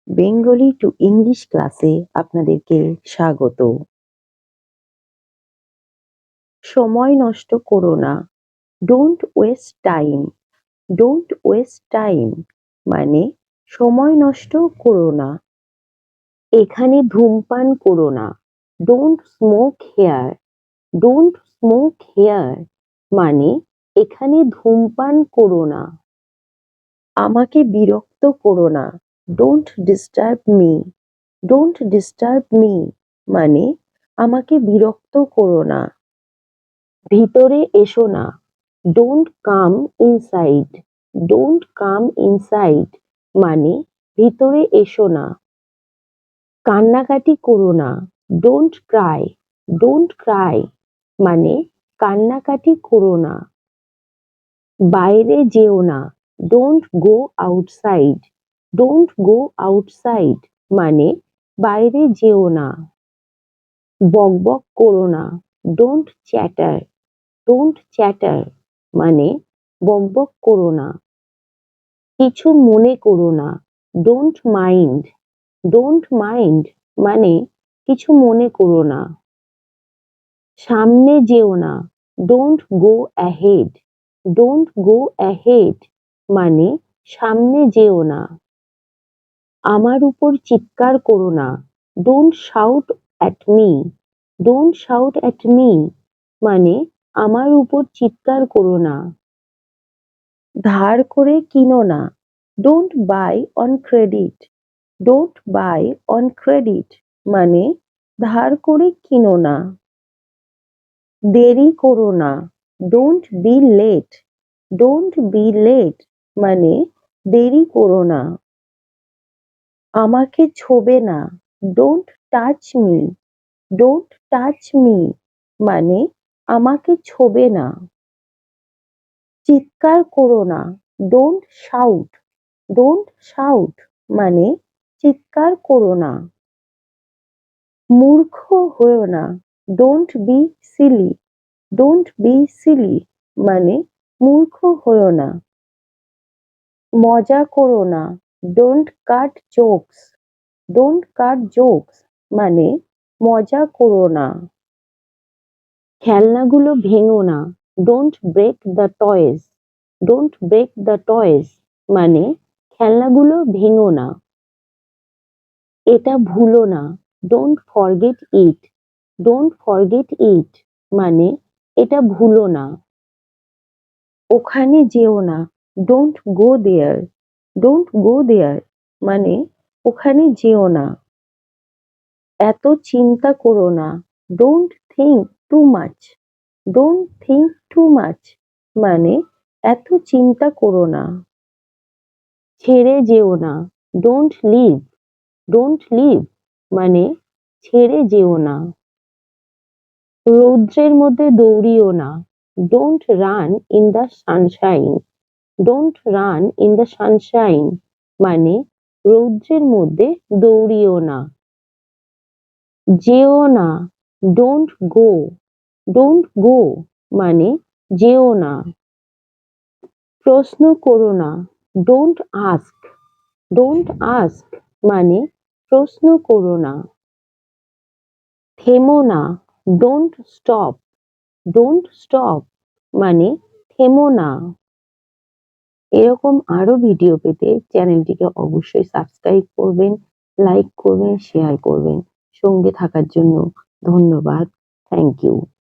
Bengali to English ক্লাসে আপনাদেরকে স্বাগত। সময় নষ্ট করো না। Don't waste time. Don't waste time মানে সময় নষ্ট করো না। এখানে ধূমপান করো না। Don't smoke here. Don't smoke here মানে এখানে ধূমপান করো না। আমাকে বিরক্ত করো না। Don't disturb me. Don't disturb me মানে আমাকে বিরক্ত করো না। ভিতরে এসো না। Don't come inside. Don't come inside মানে ভিতরে এসো না। কান্নাকাটি করো না। Don't Cry. ডোন্ট ক্রাই মানে কান্নাকাটি করো না। বাইরে যেও না। Don't go outside. Don't go outside মানে বাইরে যেও না। বকবক করো না। Don't chatter. ডোন্ট চ্যাটার মানে বকবক করো না। কিছু মনে করো না। Don't mind. ডোন্ট মাইন্ড মানে কিছু মনে করো না। সামনে যেও না। Don't go ahead. Don't go ahead মানে সামনে যেও না। আমার উপর চিৎকার করো না। Don't shout at me. Don't shout at me মানে আমার উপর চিৎকার করো না। ধার করে কিনো না। Don't buy on credit. Don't buy on credit মানে ধার করে কিনো না। দেরি করো না। Don't be late. Don't be late মানে দেরি করো না। আমাকে ছোবে না। Don't touch me. Don't touch me মানে আমাকে ছোবে না। চিৎকার করো না। Don't shout. ডোন্ট শাউট মানে চিৎকার করো না। মূর্খ হয়ো না। Don't be silly. Don't be silly মানে মূর্খ হয়ো না। মজা করো না। Don't cut jokes. Don't cut jokes মানে মজা করো না। খেলনাগুলো ভেঙো না। Don't break the toys. Don't break the toys মানে খেলনাগুলো ভেঙো না। এটা ভুলো না। Don't forget it. Don't forget it মানে এটা ভুলো না। ওখানে যেও না। Don't go there. Don't go দেয়ার মানে ওখানে যেও না। এত চিন্তা করো না। Don't think too much. Don't think too much মানে এত চিন্তা করো না। ছেড়ে যেও না। Don't leave. ডোন্ট লিভ মানে ছেড়ে যেও না। রৌদ্রের মধ্যে দৌড়িও না। Don't run in the Sunshine. Don't run in the Sunshine মানে রৌদ্রের মধ্যে দৌড়িও না। যেও না। Don't go. ডোন্ট গো মানে যেও না। প্রশ্ন করো না। Don't ask. ডোন্ট আস্ক মানে প্রশ্ন করো না। থেমো না। Don't stop. ডোন্ট স্টপ মানে থেমো না। এরকম আরো ভিডিও পেতে চ্যানেলটিকে অবশ্যই সাবস্ক্রাইব করবেন, লাইক করবেন, শেয়ার করবেন। সঙ্গে থাকার জন্য ধন্যবাদ। Thank you.